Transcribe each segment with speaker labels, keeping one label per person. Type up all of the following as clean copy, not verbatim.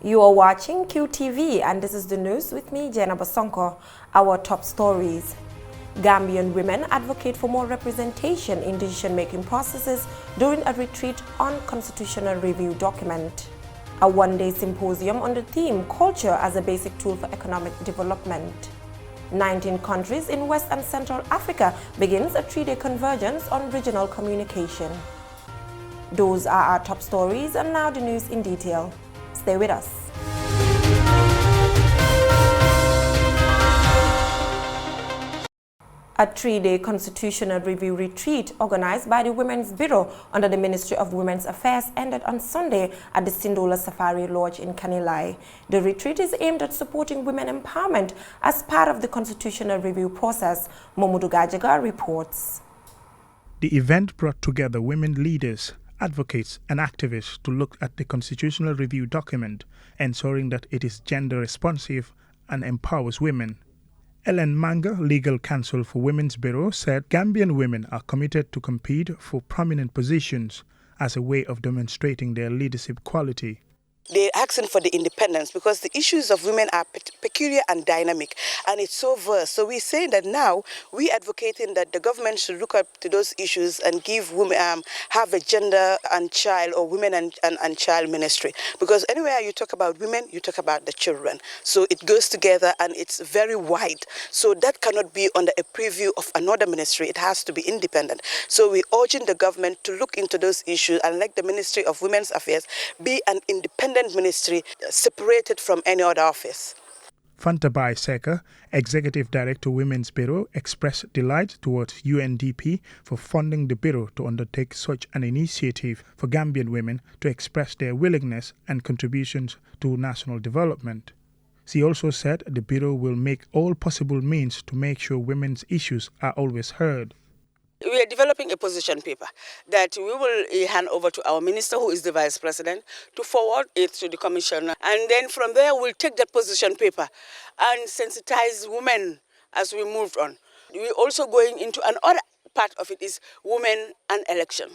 Speaker 1: You are watching QTV and this is the news with me, Jenna Basonko. Our top stories. Gambian women advocate for more representation in decision-making processes during a retreat on constitutional review document. A one-day symposium on the theme Culture as a Basic Tool for Economic Development. 19 countries in West and Central Africa begins a 3-day convergence on regional communication. Those are our top stories, and now the news in detail. Stay with us. A 3-day constitutional review retreat organized by the Women's Bureau under the Ministry of Women's Affairs ended on Sunday at the Sindola Safari Lodge in Kanilai. The retreat is aimed at supporting women empowerment as part of the constitutional review process. Momudu Gajaga reports.
Speaker 2: The event brought together women leaders, advocates and activists to look at the constitutional review document, ensuring that it is gender responsive and empowers women. Ellen Manga, legal counsel for Women's Bureau, said Gambian women are committed to compete for prominent positions as a way of demonstrating their leadership quality.
Speaker 3: They're asking for the independence because the issues of women are peculiar and dynamic, and it's so vast. So we're saying that now we're advocating that the government should look up to those issues and give women, have a gender and child or women and child ministry. Because anywhere you talk about women, you talk about the children. So it goes together and it's very wide. So that cannot be under a preview of another ministry. It has to be independent. So we're urging the government to look into those issues and let the Ministry of Women's Affairs be an independent ministry separated from any other office.
Speaker 2: Fantabai Seka, Executive Director Women's Bureau, expressed delight towards UNDP for funding the Bureau to undertake such an initiative for Gambian women to express their willingness and contributions to national development. She also said the Bureau will make all possible means to make sure women's issues are always heard.
Speaker 3: We are developing a position paper that we will hand over to our minister, who is the vice president, to forward it to the commission. And then from there, we'll take that position paper and sensitize women as we move on. We're also going into another part of it is women and election,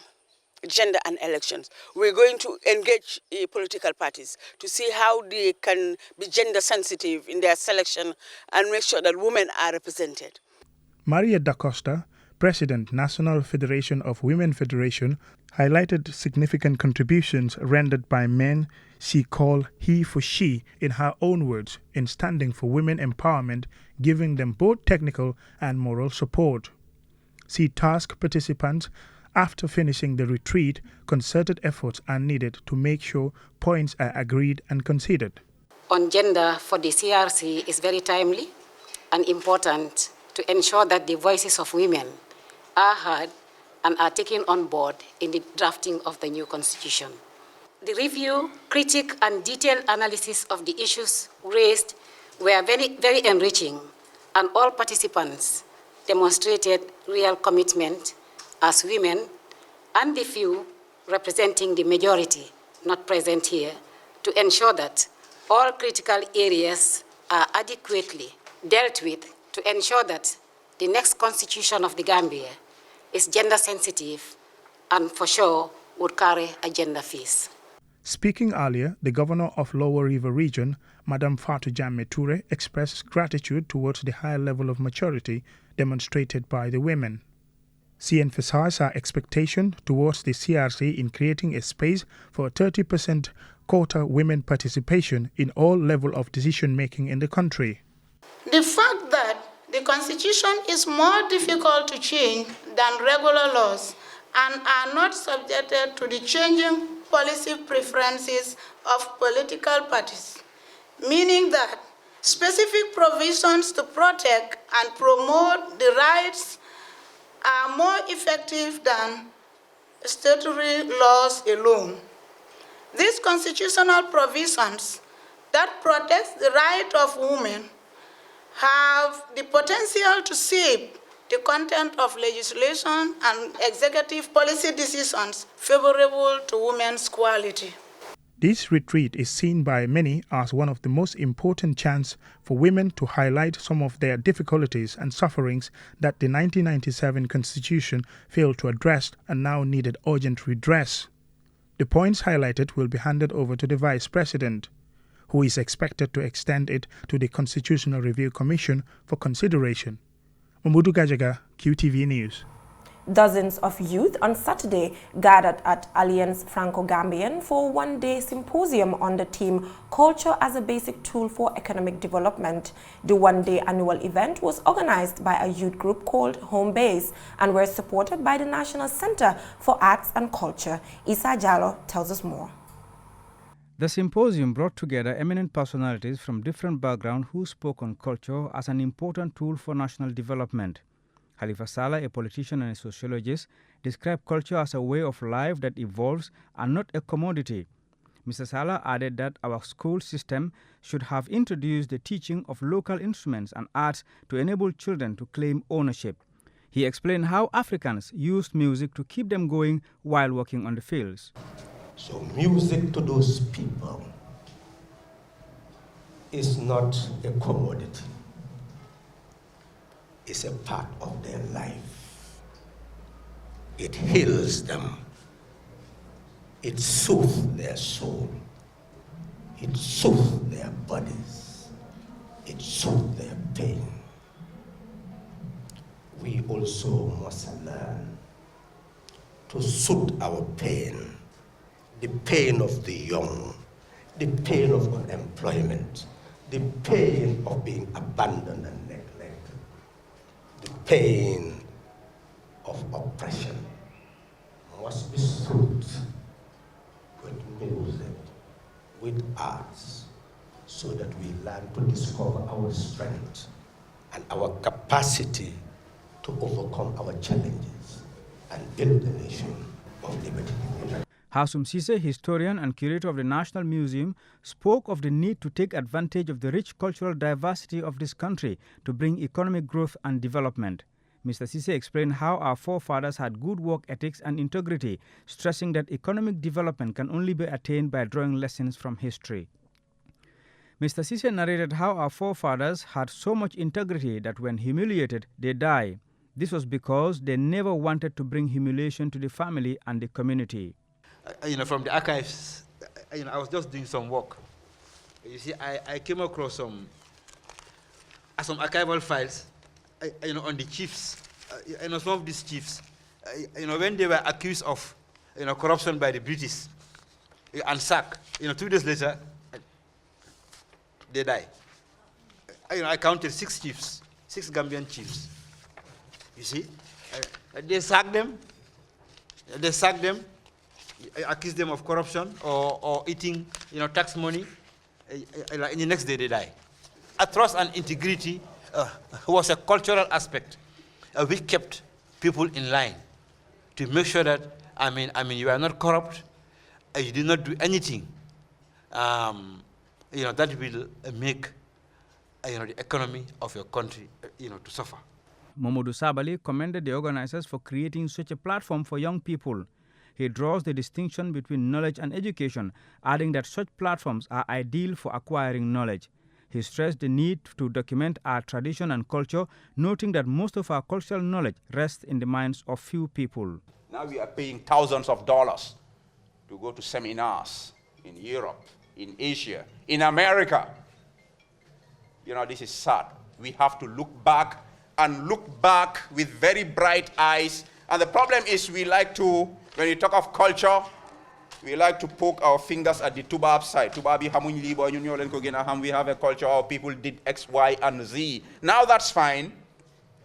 Speaker 3: gender and elections. We're going to engage political parties to see how they can be gender sensitive in their selection and make sure that women are represented.
Speaker 2: Maria Da Costa, President, National Federation of Women Federation, highlighted significant contributions rendered by men she called he for she in her own words in standing for women empowerment, giving them both technical and moral support. She tasked participants after finishing the retreat, concerted efforts are needed to make sure points are agreed and considered.
Speaker 4: On gender for the CRC is very timely and important to ensure that the voices of women are heard and are taken on board in the drafting of the new constitution. The review, critique, and detailed analysis of the issues raised were very enriching, and all participants demonstrated real commitment as women and the few representing the majority not present here to ensure that all critical areas are adequately dealt with to ensure that the next constitution of the Gambia is gender sensitive and for sure would carry a gender face.
Speaker 2: Speaking earlier, the governor of Lower River Region, Madam Fatou Jammeh Toure, expressed gratitude towards the high level of maturity demonstrated by the women. She emphasized her expectation towards the CRC in creating a space for a 30% quota women participation in all levels of decision-making in the country.
Speaker 5: The fact that the Constitution is more difficult to change than regular laws and are not subjected to the changing policy preferences of political parties, meaning that specific provisions to protect and promote the rights are more effective than statutory laws alone. These constitutional provisions that protect the right of women have the potential to shape the content of legislation and executive policy decisions favorable to women's equality.
Speaker 2: This retreat is seen by many as one of the most important chances for women to highlight some of their difficulties and sufferings that the 1997 Constitution failed to address and now needed urgent redress. The points highlighted will be handed over to the Vice President, who is expected to extend it to the Constitutional Review Commission for consideration. Mamudu Gajaga, QTV News.
Speaker 1: Dozens of youth on Saturday gathered at Alliance Franco-Gambian for a one-day symposium on the theme Culture as a Basic Tool for Economic Development. The one-day annual event was organized by a youth group called Home Base and were supported by the National Center for Arts and Culture. Isa Jallo tells us more.
Speaker 6: The symposium brought together eminent personalities from different backgrounds who spoke on culture as an important tool for national development. Khalifa Saleh, a politician and a sociologist, described culture as a way of life that evolves and not a commodity. Mr. Saleh added that our school system should have introduced the teaching of local instruments and arts to enable children to claim ownership. He explained how Africans used music to keep them going while working on the fields.
Speaker 7: So music to those people is not a commodity. It's a part of their life. It heals them. It soothes their soul. It soothes their bodies. It soothes their pain. We also must learn to soothe our pain, the pain of the young, the pain of unemployment, the pain of being abandoned and neglected, the pain of oppression must be soothed with music, with arts, so that we learn to discover our strength and our capacity to overcome our challenges and build a nation of liberty.
Speaker 6: Hasum Sise, historian and curator of the National Museum, spoke of the need to take advantage of the rich cultural diversity of this country to bring economic growth and development. Mr. Sise explained how our forefathers had good work ethics and integrity, stressing that economic development can only be attained by drawing lessons from history. Mr. Sise narrated how our forefathers had so much integrity that when humiliated, they die. This was because they never wanted to bring humiliation to the family and the community.
Speaker 8: From the archives, I was just doing some work. You see, I came across some archival files, on the chiefs. Some of these chiefs, when they were accused of, corruption by the British and sacked, 2 days later, they die. I counted 6 chiefs, 6 Gambian chiefs. You see, they sacked them. Accuse them of corruption or eating, tax money. And the next day they die. Trust and integrity was a cultural aspect. We kept people in line to make sure that you are not corrupt. You do not do anything. That will make the economy of your country to suffer.
Speaker 6: Mamadou Sabali commended the organizers for creating such a platform for young people. He draws the distinction between knowledge and education, adding that such platforms are ideal for acquiring knowledge. He stressed the need to document our tradition and culture, noting that most of our cultural knowledge rests in the minds of few people.
Speaker 9: Now we are paying thousands of dollars to go to seminars in Europe, in Asia, in America. This is sad. We have to look back with very bright eyes. And the problem is we like to, when you talk of culture, we like to poke our fingers at the Tubab side. We have a culture of people did X, Y, and Z. Now that's fine.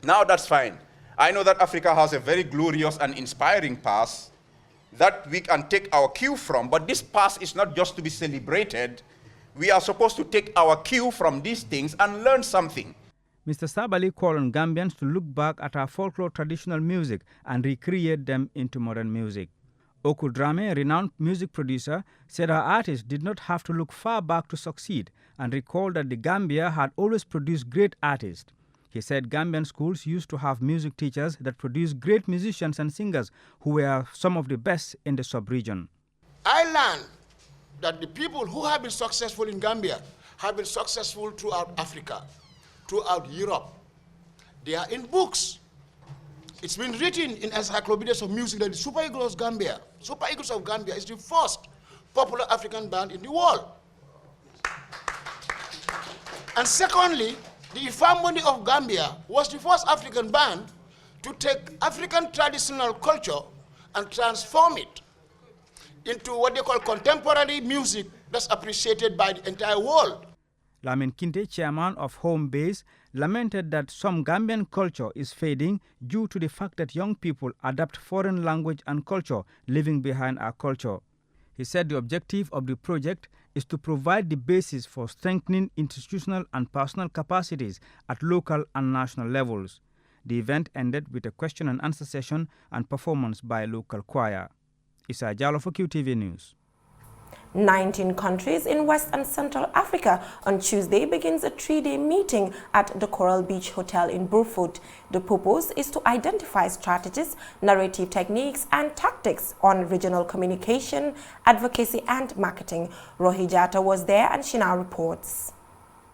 Speaker 9: I know that Africa has a very glorious and inspiring past that we can take our cue from, but this past is not just to be celebrated. We are supposed to take our cue from these things and learn something.
Speaker 6: Mr. Sabali called on Gambians to look back at our folklore traditional music and recreate them into modern music. Oku Drame, a renowned music producer, said our artists did not have to look far back to succeed and recalled that the Gambia had always produced great artists. He said Gambian schools used to have music teachers that produced great musicians and singers who were some of the best in the sub-region.
Speaker 10: I learned that the people who have been successful in Gambia have been successful throughout Africa, throughout Europe. They are in books. It's been written in encyclopedias of music that the Super Eagles of Gambia is the first popular African band in the world. And secondly, the Ifa Mundi of Gambia was the first African band to take African traditional culture and transform it into what they call contemporary music that's appreciated by the entire world.
Speaker 6: Lamin Kinte, chairman of Home Base, lamented that some Gambian culture is fading due to the fact that young people adapt foreign language and culture, leaving behind our culture. He said the objective of the project is to provide the basis for strengthening institutional and personal capacities at local and national levels. The event ended with a question and answer session and performance by a local choir. Issa Jallo for QTV News.
Speaker 1: 19 countries in West and Central Africa on Tuesday begins a 3-day meeting at the Coral Beach Hotel in Burfoot. The purpose is to identify strategies, narrative techniques and tactics on regional communication, advocacy and marketing. Rohi Jata was there and she now reports.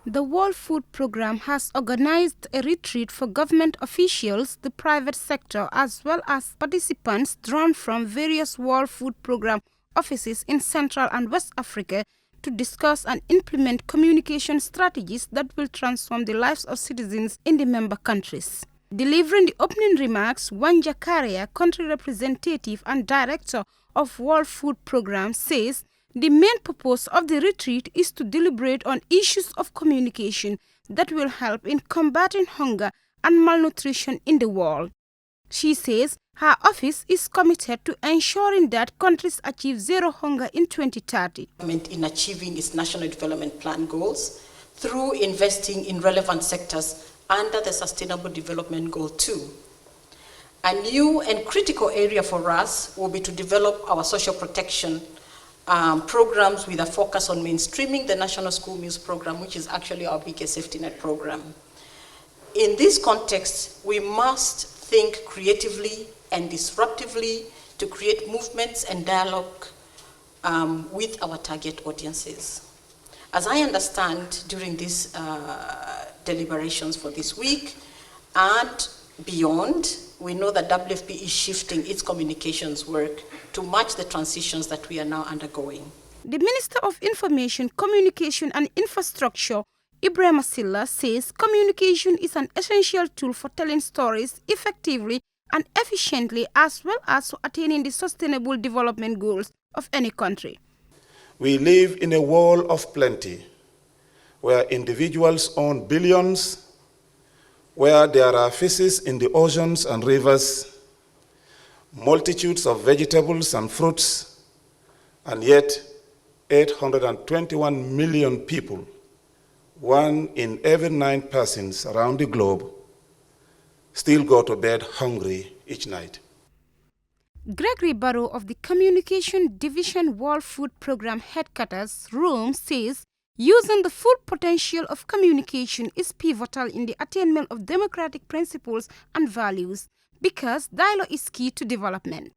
Speaker 11: The World Food Programme has organized a retreat for government officials, the private sector, as well as participants drawn from various World Food Programme offices in Central and West Africa to discuss and implement communication strategies that will transform the lives of citizens in the member countries. Delivering the opening remarks, Wanja Karia, country representative and director of World Food Programme, says the main purpose of the retreat is to deliberate on issues of communication that will help in combating hunger and malnutrition in the world. She says her office is committed to ensuring that countries achieve zero hunger in 2030.
Speaker 12: In achieving its National Development Plan goals through investing in relevant sectors under the Sustainable Development Goal 2. A new and critical area for us will be to develop our social protection programs with a focus on mainstreaming the National School Meals Program, which is actually our biggest safety net program. In this context, we must think creatively and disruptively to create movements and dialogue with our target audiences. As I understand during these deliberations for this week and beyond, we know that WFP is shifting its communications work to match the transitions that we are now undergoing.
Speaker 11: The Minister of Information, Communication and Infrastructure, Ibrahim Asilla, says communication is an essential tool for telling stories effectively and efficiently, as well as for attaining the sustainable development goals of any country.
Speaker 13: We live in a world of plenty, where individuals own billions, where there are fishes in the oceans and rivers, multitudes of vegetables and fruits, and yet 821 million people, 1 in every 9 persons around the globe, still go to bed hungry each night.
Speaker 11: Gregory Barrow of the Communication Division World Food Programme Headquarters, Rome, says using the full potential of communication is pivotal in the attainment of democratic principles and values because dialogue is key to development.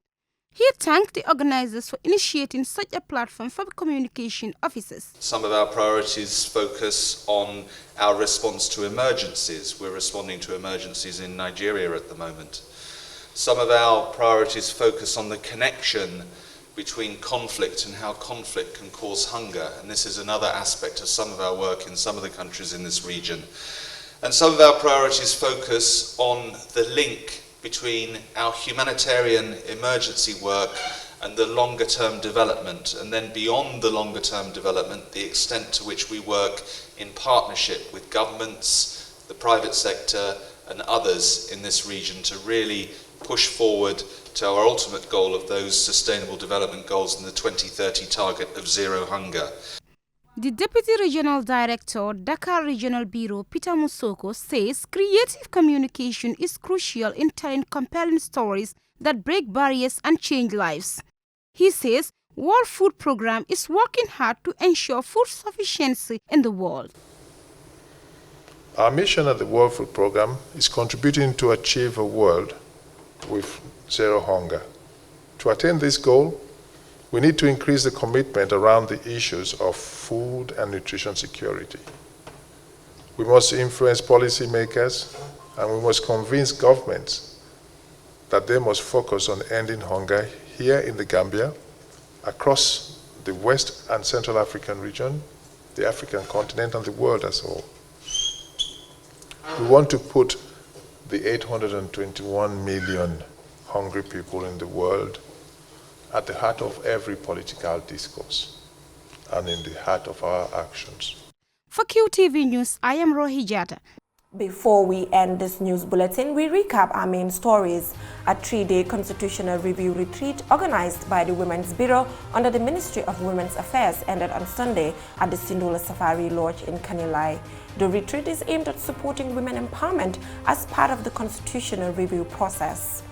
Speaker 11: He thanked the organizers for initiating such a platform for communication officers.
Speaker 14: Some of our priorities focus on our response to emergencies. We're responding to emergencies in Nigeria at the moment. Some of our priorities focus on the connection between conflict and how conflict can cause hunger. And this is another aspect of some of our work in some of the countries in this region. And some of our priorities focus on the link between our humanitarian emergency work and the longer term development, and then beyond the longer term development, the extent to which we work in partnership with governments, the private sector and others in this region to really push forward to our ultimate goal of those sustainable development goals and the 2030 target of zero hunger.
Speaker 11: The Deputy Regional Director, Dakar Regional Bureau, Peter Musoko, says creative communication is crucial in telling compelling stories that break barriers and change lives. He says World Food Programme is working hard to ensure food sufficiency in the world.
Speaker 15: Our mission at the World Food Programme is contributing to achieve a world with zero hunger. To attain this goal, we need to increase the commitment around the issues of food and nutrition security. We must influence policymakers and we must convince governments that they must focus on ending hunger here in the Gambia, across the West and Central African region, the African continent and the world as a whole. We want to put the 821 million hungry people in the world at the heart of every political discourse and in the heart of our actions.
Speaker 11: For QTV News, I am Rohi Jata.
Speaker 1: Before we end this news bulletin, we recap our main stories. A 3-day constitutional review retreat organized by the Women's Bureau under the Ministry of Women's Affairs ended on Sunday at the Sindola Safari Lodge in Kanilai. The retreat is aimed at supporting women empowerment as part of the constitutional review process.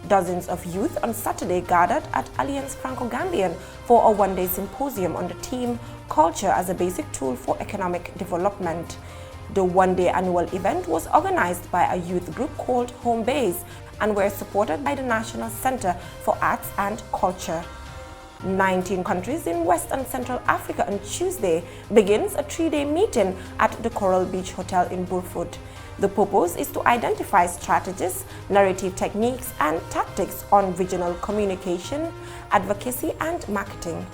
Speaker 1: Dozens of youth on Saturday gathered at Alliance Franco-Gambian for a one-day symposium on the theme Culture as a Basic Tool for Economic Development. The one-day annual event was organized by a youth group called Home Base and were supported by the National Center for Arts and Culture. 19 countries in West and Central Africa on Tuesday begins a 3-day meeting at the Coral Beach Hotel in Burfoot. The purpose is to identify strategies, narrative techniques, and tactics on regional communication, advocacy, and marketing.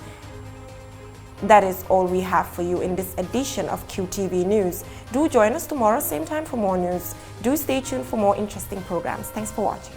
Speaker 1: That is all we have for you in this edition of QTV News. Do join us tomorrow, same time for more news. Do stay tuned for more interesting programs. Thanks for watching.